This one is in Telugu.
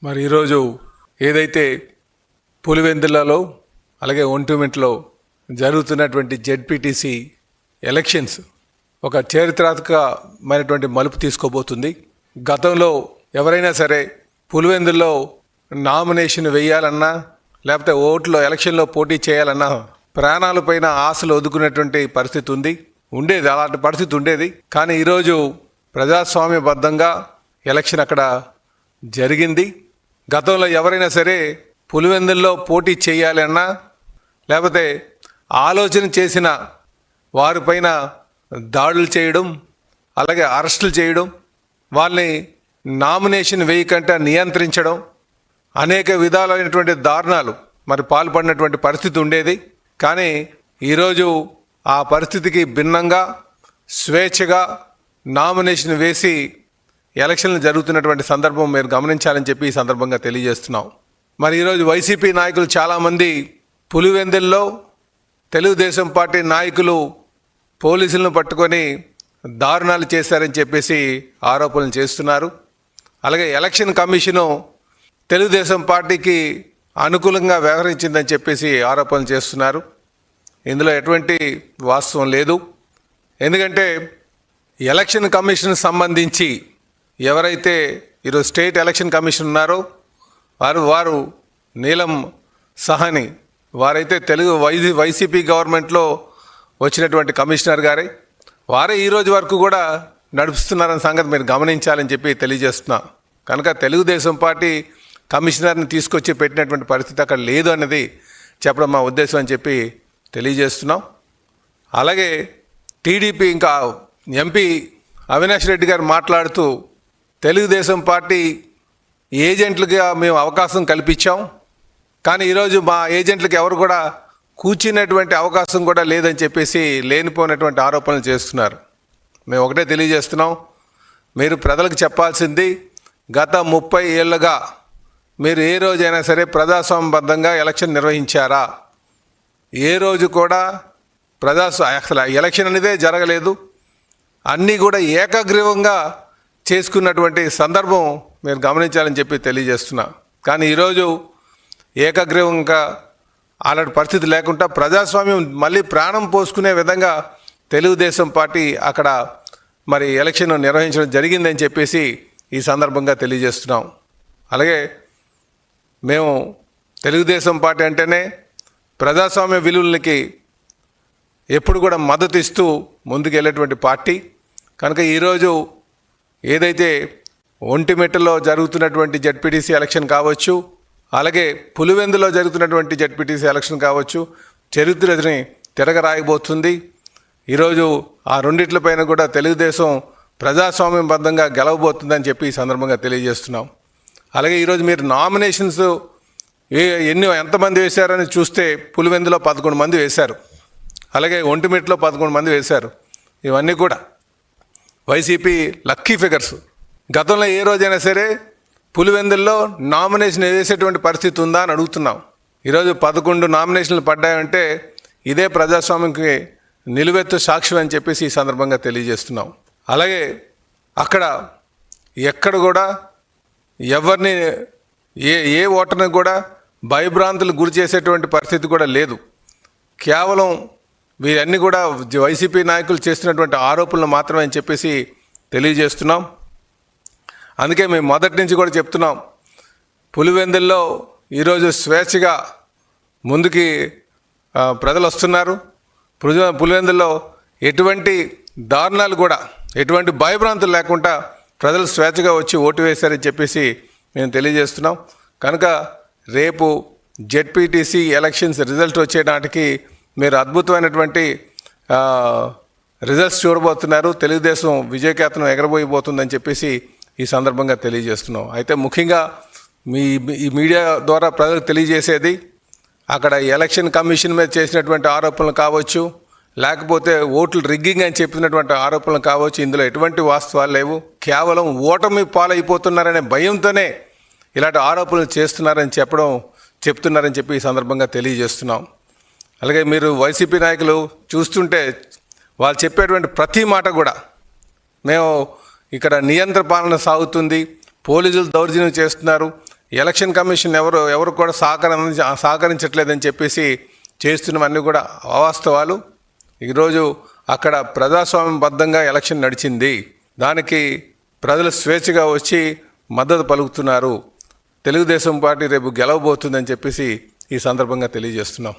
మరి ఈరోజు ఏదైతే పులివెందులలో అలాగే ఒంటిమింట్లో జరుగుతున్నటువంటి జెడ్పీటీసీ ఎలక్షన్స్ ఒక చారిత్రాత్మకమైనటువంటి మలుపు తీసుకోబోతుంది. గతంలో ఎవరైనా సరే పులివెందుల్లో నామినేషన్ వేయాలన్నా లేకపోతే ఎలక్షన్లో పోటీ చేయాలన్నా ప్రాణాలపైన ఆశలు వదుకునేటువంటి పరిస్థితి ఉండేది. అలాంటి పరిస్థితి ఉండేది. కానీ ఈరోజు ప్రజాస్వామ్యబద్ధంగా ఎలక్షన్ అక్కడ జరిగింది. గతంలో ఎవరైనా సరే పులివెందుల్లో పోటీ చేయాలన్నా లేకపోతే ఆలోచన చేసిన వారిపైన దాడులు చేయడం, అలాగే అరెస్టులు చేయడం, వాళ్ళని నామినేషన్ వేయకుండా నియంత్రించడం, అనేక విధాలైనటువంటి దారుణాలు మరి పాల్పడినటువంటి పరిస్థితి ఉండేది. కానీ ఈరోజు ఆ పరిస్థితికి భిన్నంగా స్వేచ్ఛగా నామినేషన్ వేసి ఎలక్షన్లు జరుగుతున్నటువంటి సందర్భం మీరు గమనించాలని చెప్పి ఈ సందర్భంగా తెలియజేస్తున్నాం. మరి ఈరోజు వైసీపీ నాయకులు చాలామంది పులివెందుల్లో తెలుగుదేశం పార్టీ నాయకులు పోలీసులను పట్టుకొని దారుణాలు చేశారని చెప్పేసి ఆరోపణలు చేస్తున్నారు. అలాగే ఎలక్షన్ కమిషను తెలుగుదేశం పార్టీకి అనుకూలంగా వ్యవహరించిందని చెప్పేసి ఆరోపణలు చేస్తున్నారు. ఇందులో ఎటువంటి వాస్తవం లేదు. ఎందుకంటే ఎలక్షన్ కమిషన్ సంబంధించి ఎవరైతే ఈరోజు స్టేట్ ఎలక్షన్ కమిషన్ ఉన్నారో వారు నీలం సహాని వారైతే వైసీపీ గవర్నమెంట్లో వచ్చినటువంటి కమిషనర్ గారే వారే ఈరోజు వరకు కూడా నడుపుతున్నారన్న సంగతి మీరు గమనించాలని చెప్పి తెలియజేస్తున్నా. కనుక తెలుగుదేశం పార్టీ కమిషనర్ని తీసుకొచ్చి పెట్టినటువంటి పరిస్థితి అక్కడ లేదు అన్నది చెప్పడం మా ఉద్దేశం అని చెప్పి తెలియజేస్తున్నాం. అలాగే టీడీపీ ఇంకా ఎంపీ అవినాష్ రెడ్డి గారు మాట్లాడుతూ తెలుగుదేశం పార్టీ ఏజెంట్లుగా మేము అవకాశం కల్పించాం, కానీ ఈరోజు మా ఏజెంట్లకు ఎవరు కూడా కూర్చునేటువంటి అవకాశం కూడా లేదని చెప్పేసి లేనిపోయినటువంటి ఆరోపణలు చేస్తున్నారు. మేము ఒకటే తెలియజేస్తున్నాం, మీరు ప్రజలకు చెప్పాల్సింది గత 30 ఏళ్ళుగా మీరు ఏ రోజైనా సరే ప్రజాస్వామ్యబద్ధంగా ఎలక్షన్ నిర్వహించారా? ఏ రోజు కూడా అసలు ఎలక్షన్ అనేదే జరగలేదు. అన్నీ కూడా ఏకగ్రీవంగా చేసుకున్నటువంటి సందర్భం మీరు గమనించాలని చెప్పి తెలియజేస్తున్నా. కానీ ఈరోజు ఏకగ్రీవంగా అలాంటి పరిస్థితి లేకుండా ప్రజాస్వామ్యం మళ్ళీ ప్రాణం పోసుకునే విధంగా తెలుగుదేశం పార్టీ అక్కడ మరి ఎలక్షన్ నిర్వహించడం జరిగిందని చెప్పేసి ఈ సందర్భంగా తెలియజేస్తున్నాం. అలాగే మేము తెలుగుదేశం పార్టీ అంటేనే ప్రజాస్వామ్య విలువలకి ఎప్పుడు కూడా మద్దతు ఇస్తూ ముందుకు వెళ్ళేటువంటి పార్టీ. కనుక ఈరోజు ఏదైతే ఒంటిమిట్టలో జరుగుతున్నటువంటి జెడ్పీటీసీ ఎలక్షన్ కావచ్చు, అలాగే పులివెందులో జరుగుతున్నటువంటి జెడ్పీటీసీ ఎలక్షన్ కావచ్చు, చరిత్రని తిరగరాయబోతుంది. ఈరోజు ఆ రెండిట్లపైన కూడా తెలుగుదేశం ప్రజాస్వామ్యబద్ధంగా గెలవబోతుందని చెప్పి ఈ సందర్భంగా తెలియజేస్తున్నాం. అలాగే ఈరోజు మీరు నామినేషన్స్ ఎంతమంది వేశారని చూస్తే పులివెందులో 11 మంది వేశారు, అలాగే ఒంటిమిట్టలో 11 మంది వేశారు. ఇవన్నీ కూడా వైసీపీ లక్కీ ఫిగర్స్. గతంలో ఏ రోజైనా సరే పులివెందుల్లో నామినేషన్ వేసేటువంటి పరిస్థితి ఉందా అని అడుగుతున్నాం. ఈరోజు 11 నామినేషన్లు పడ్డాయంటే ఇదే ప్రజాస్వామ్యంకి నిలువెత్తు సాక్ష్యం అని చెప్పేసి ఈ సందర్భంగా తెలియజేస్తున్నాం. అలాగే అక్కడ ఎక్కడ కూడా ఎవరిని ఏ ఓటర్ని కూడా భయభ్రాంతులు గురి చేసేటువంటి పరిస్థితి కూడా లేదు. కేవలం వీరన్నీ కూడా వైసీపీ నాయకులు చేస్తున్నటువంటి ఆరోపణలు మాత్రమే అని చెప్పేసి తెలియజేస్తున్నాం. అందుకే మేము మొదటి నుంచి కూడా చెప్తున్నాం, పులివెందుల్లో ఈరోజు స్వేచ్ఛగా ముందుకి ప్రజలు వస్తున్నారు. పులివెందుల్లో ఎటువంటి దారుణాలు కూడా ఎటువంటి భయభ్రాంతులు లేకుండా ప్రజలు స్వేచ్ఛగా వచ్చి ఓటు వేశారని చెప్పేసి మేము తెలియజేస్తున్నాం. కనుక రేపు జెడ్పీటీసీ ఎలక్షన్స్ రిజల్ట్ వచ్చే నాటికి మీరు అద్భుతమైనటువంటి రిజల్ట్స్ చూడబోతున్నారు. తెలుగుదేశం విజయకేతనం ఎగరబోయిపోతుందని చెప్పేసి ఈ సందర్భంగా తెలియజేస్తున్నాం. అయితే ముఖ్యంగా ఈ మీడియా ద్వారా ప్రజలకు తెలియజేసేది, అక్కడ ఎలక్షన్ కమిషన్ మీద చేసినటువంటి ఆరోపణలు కావచ్చు, లేకపోతే ఓట్లు రిగ్గింగ్ అని చెప్పినటువంటి ఆరోపణలు కావచ్చు, ఇందులో ఎటువంటి వాస్తవాలు లేవు. కేవలం ఓటమి పాలైపోతున్నారనే భయంతోనే ఇలాంటి ఆరోపణలు చెప్తున్నారని చెప్పి ఈ సందర్భంగా తెలియజేస్తున్నాం. అలాగే మీరు వైసీపీ నాయకులు చూస్తుంటే వాళ్ళు చెప్పేటువంటి ప్రతి మాట కూడా మేము ఇక్కడ నియంత్రణ పాలన సాగుతుంది, పోలీసులు దౌర్జన్యం చేస్తున్నారు, ఎలక్షన్ కమిషన్ ఎవరు కూడా సహకరించట్లేదని చెప్పేసి చేస్తున్నవన్నీ కూడా అవాస్తవాలు. ఈరోజు అక్కడ ప్రజాస్వామ్యబద్ధంగా ఎలక్షన్ నడిచింది. దానికి ప్రజలు స్వేచ్ఛగా వచ్చి మద్దతు పలుకుతున్నారు. తెలుగుదేశం పార్టీ రేపు గెలవబోతుందని చెప్పేసి ఈ సందర్భంగా తెలియజేస్తున్నాం.